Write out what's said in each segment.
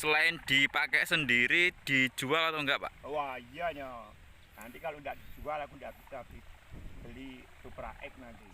selain dipakai sendiri, dijual atau enggak, Pak? Wah iya nyo. Nanti kalau tidak dijual aku tidak bisa beli Supra X nanti.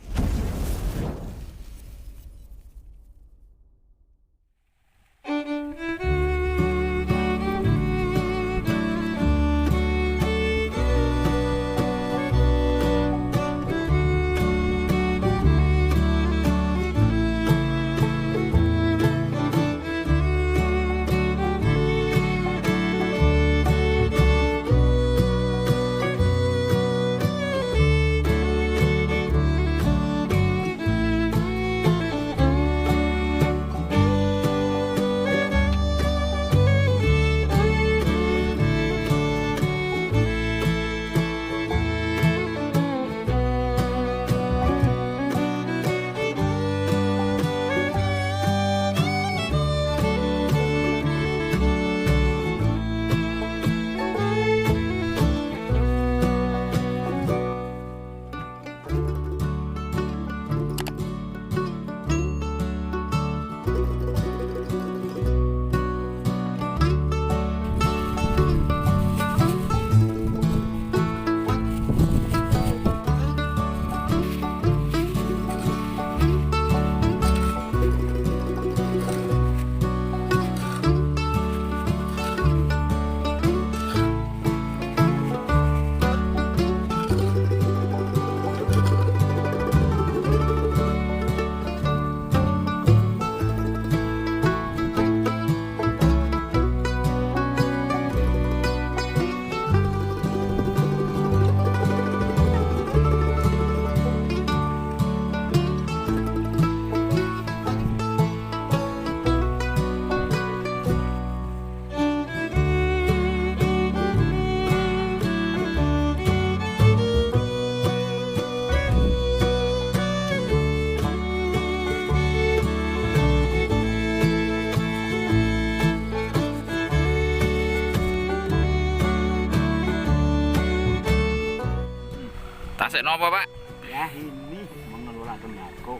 Tasik nopo, Pak? Ya ini mengelola tembakau.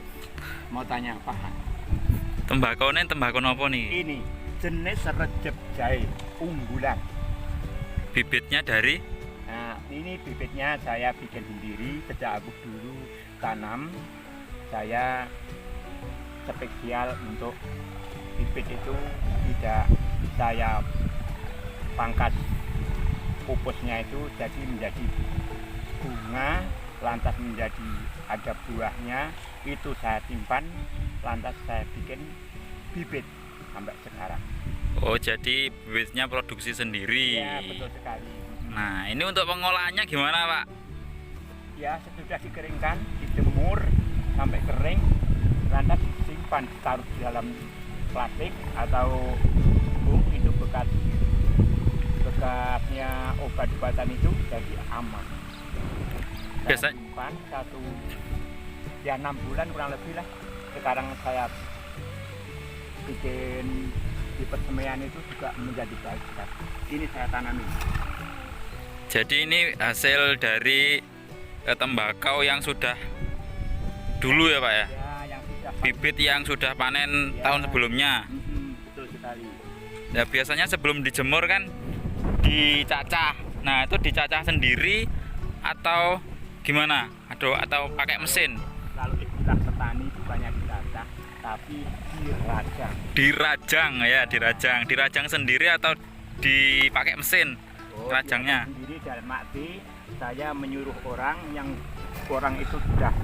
Mau tanya apa? Tembakau nopo nih? Ini jenis Recep Jahe unggulan. Bibitnya dari? Nah ini bibitnya saya bikin sendiri sejak aku dulu tanam. Saya spesial untuk bibit itu tidak saya pangkas pupusnya itu jadi menjadi bunga, lantas menjadi ada buahnya, itu saya simpan, lantas saya bikin bibit sampai sekarang. Oh, jadi bibitnya produksi sendiri. Ya betul sekali. Nah, ini untuk pengolahannya gimana, Pak? Ya sesudah dikeringkan, dijemur sampai kering, lantas disimpan, ditaruh di dalam plastik atau itu bekasnya obat-obatan itu jadi aman. Biasa simpan satu ya 6 bulan kurang lebih lah. Sekarang saya bikin di persemaian itu juga menjadi baik. Ini saya tanami. Jadi ini hasil dari tembakau yang sudah dulu ya, Pak ya? Ya, yang sudah Bibit yang sudah panen ya, tahun sebelumnya. betul sekali. Nah, biasanya sebelum dijemur kan dicacah. Nah, itu dicacah sendiri atau gimana? Atau pakai mesin? Lalu istilah petani bukannya dicacah, tapi dirajang. Dirajang ya, dirajang. Dirajang sendiri atau dipakai mesin? Rajangnya. Sendiri dalam arti saya menyuruh orang yang orang itu sudah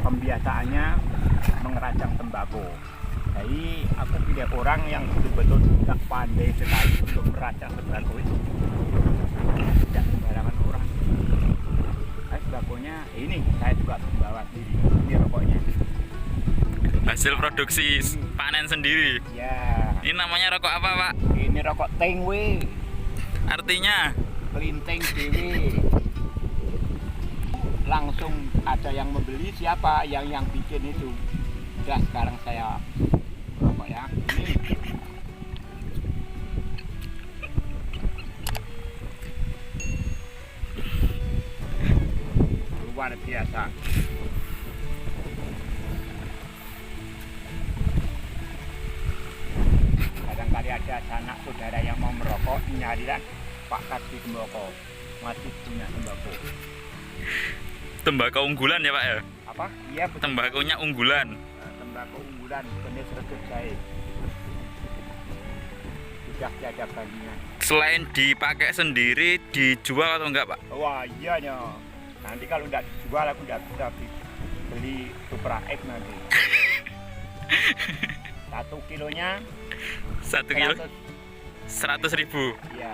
pembiasaannya mengerajang tembakau. Jadi aku pilih orang yang betul-betul tidak pandai sekali untuk merajang tembakau itu. Tidak sembarangan orang. Tembakonya ini saya juga membawa sendiri. Ini rokoknya. Hasil produksi panen sendiri. Ya. Ini namanya rokok apa, Pak? Ini rokok tengwe. Artinya Kelinting dewe. Langsung ada yang membeli, siapa yang bikin itu. Udah sekarang saya rokok ya. Ini luar biasa. Kadang-kadang ada ada sanak saudara yang mau merokok, nyarilah Pak Kardi Kemloko, masih punya tembakau. Tembakau unggulan ya Pak ya? Apa? Iya betul. Tembakunya unggulan. Tembakau unggulan jenis Reget Jahe. Sudah tiada bandingan. Selain dipakai sendiri, dijual atau enggak Pak? Wah iya nyo. Nanti kalau tidak dijual aku tidak bisa beli Supra X nanti. 1 kilonya 1 kilo 100. 100.000. Iya.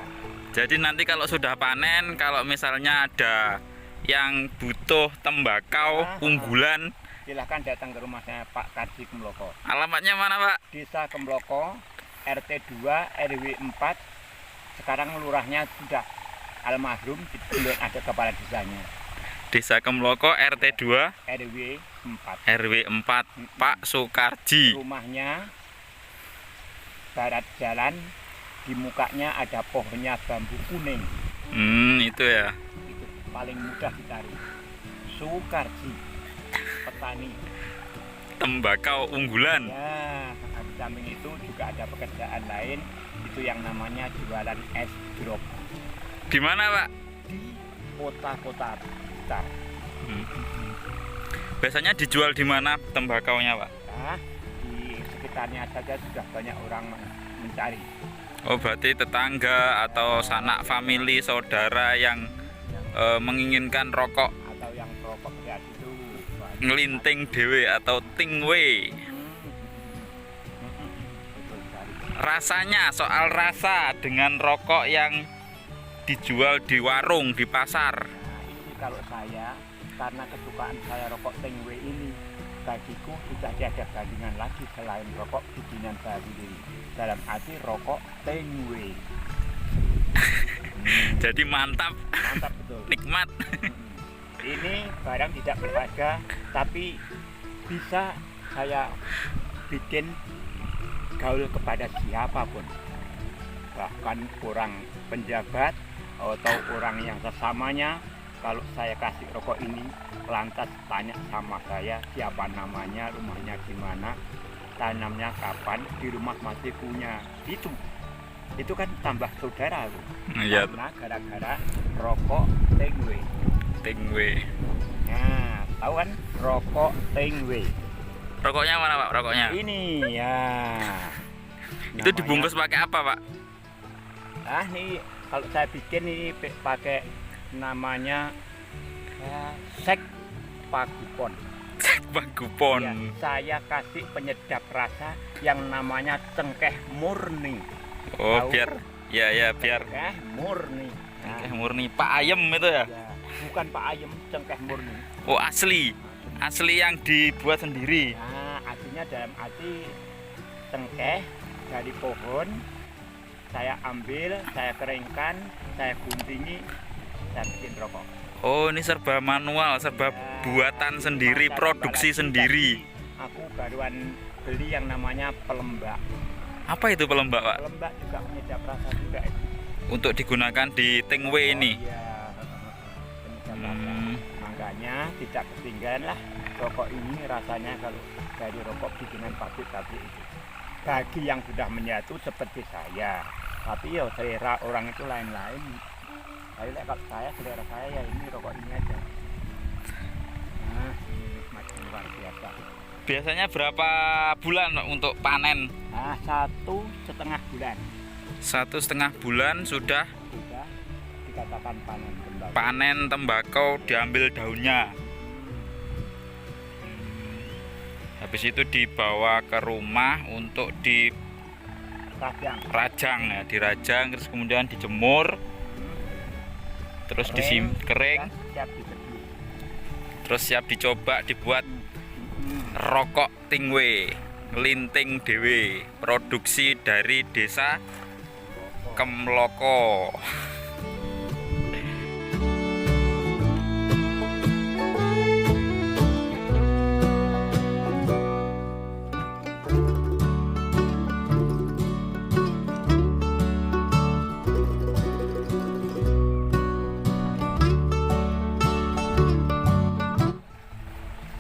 Jadi nanti kalau sudah panen, kalau misalnya ada yang butuh tembakau unggulan, Silahkan datang ke rumah saya Pak Kardi Kemloko. alamatnya mana Pak? Desa Kemloko, RT 2 RW 4. Sekarang lurahnya sudah almarhum, belum ada kepala desanya. Desa Kemloko RT 2 RW 4. RW 4 Pak Sukarji. Rumahnya barat jalan, di mukanya ada pohonnya bambu kuning. Itu ya. Itu paling mudah dicari. Sukarji, petani. Tembakau unggulan. Ya, di samping itu juga ada pekerjaan lain, itu yang namanya jualan es jeruk Di mana Pak? di kota-kota besar. Biasanya dijual di mana tembakaunya Pak? Nah, di sekitarnya saja sudah banyak orang mencari. Oh berarti tetangga atau sanak famili saudara yang menginginkan rokok Atau yang perokok lihat itu ngelinting dewe atau tingwe. betul sekali. Rasanya, soal rasa dengan rokok yang dijual di warung, di pasar. Nah, ini kalau saya, karena kesukaan saya rokok Tingwe ini, bagiku sudah tiada bandingan lagi selain rokok bikinan saya sendiri. Dalam arti rokok Tingwe. Jadi mantap, Mantap betul. nikmat. Ini barang tidak berharga, tapi bisa saya bikin gaul kepada siapapun. Bahkan orang penjabat atau orang yang sesamanya, kalau saya kasih rokok ini, lantas tanya sama saya siapa namanya, rumahnya di mana, tanamnya kapan, di rumah masih punya. Itu kan tambah saudara aku. Iya, Karena gara-gara rokok Tingwe. tingwe. Nah, tahu kan rokok Tingwe. Rokoknya mana Pak? Rokoknya? Ini ya. Itu dibungkus pakai apa Pak? Ah, ini kalau saya bikin ini pakai namanya sek pagupon. Bagupon. Ya, saya kasih penyedap rasa yang namanya cengkeh murni. Oh Tahu? biar, ya biar Cengkeh murni. Nah, cengkeh murni. Pak ayam itu ya? ya, bukan Pak Ayam, cengkeh murni. Oh asli yang dibuat sendiri. Nah, artinya dalam arti cengkeh dari pohon saya ambil, saya keringkan, saya guntingi, saya bikin rokok. Oh ini serba manual, serba buatan sendiri, Masa produksi kembali sendiri. tadi, aku baruan beli yang namanya pelembak. Apa itu pelembak Pak? Pelembak juga penyedap rasa juga itu. Untuk digunakan di tingwe ini. Iya, penyedap rasa. Makanya tidak ketinggalan lah rokok ini rasanya kalau dari rokok bikinan pabrik-pabrik itu. Bagi yang sudah menyatu seperti saya, tapi ya selera orang itu lain-lain. Tapi kalau saya, selera saya ya ini rokok ini aja. Nah, ini nikmatnya luar biasa. Biasanya berapa bulan Pak, untuk panen? Nah, 1,5 bulan 1,5 bulan sudah sudah dikatakan panen kembali. panen tembakau, diambil daunnya. Habis itu dibawa ke rumah untuk dirajang ya, dirajang terus kemudian dijemur, terus kering, siap diseduh. terus siap dicoba dibuat rokok tingwe, linting dewe, produksi dari desa Kemloko.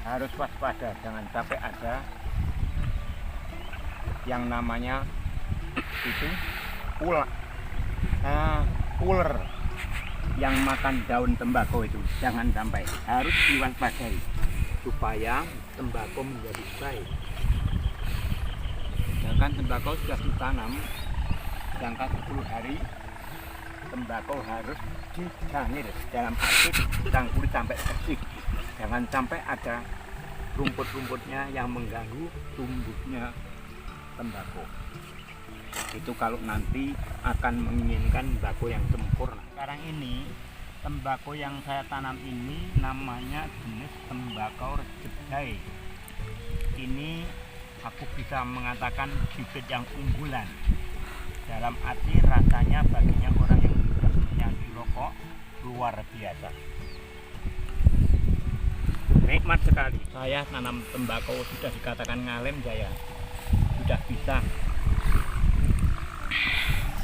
Harus waspada, jangan sampai ada yang namanya itu ular yang makan daun tembakau itu jangan sampai, harus diwaspadai supaya tembakau menjadi baik. Sedangkan tembakau sudah ditanam jangka 10 hari, tembakau harus digangir dalam arti ditangkuli sampai bersih. Jangan sampai ada rumput-rumputnya yang mengganggu tumbuhnya tembakau. Itu kalau nanti akan menginginkan tembakau yang sempurna. Sekarang ini tembakau yang saya tanam ini namanya jenis tembakau Jedai. Ini aku bisa mengatakan bibit yang unggulan. Dalam arti rasanya baginya orang yang sudah menyanyi rokok luar biasa. Nikmat sekali. Saya tanam tembakau sudah dikatakan ngalem, saya sudah bisa.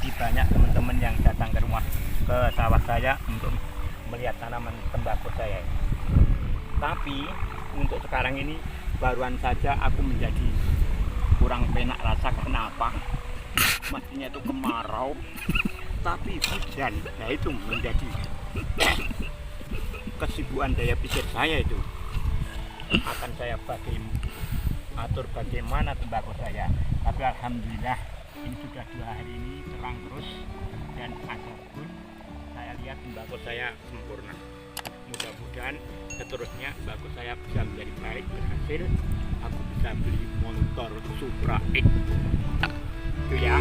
Di banyak teman-teman yang datang ke rumah, ke sawah saya untuk melihat tanaman tembakau saya. Tapi untuk sekarang ini baruan saja aku menjadi kurang penak rasa. Kenapa? Mestinya itu kemarau, tapi hujan. Nah itu menjadi kesibukan daya pikir saya itu. Akan saya atur bagaimana tembakau saya. Tapi alhamdulillah ini sudah 2 hari ini terang terus dan ada pun saya lihat tembakau saya sempurna. Mudah-mudahan seterusnya tembakau saya bisa menjadi baik, berhasil. Aku bisa beli motor Supra X itu ya.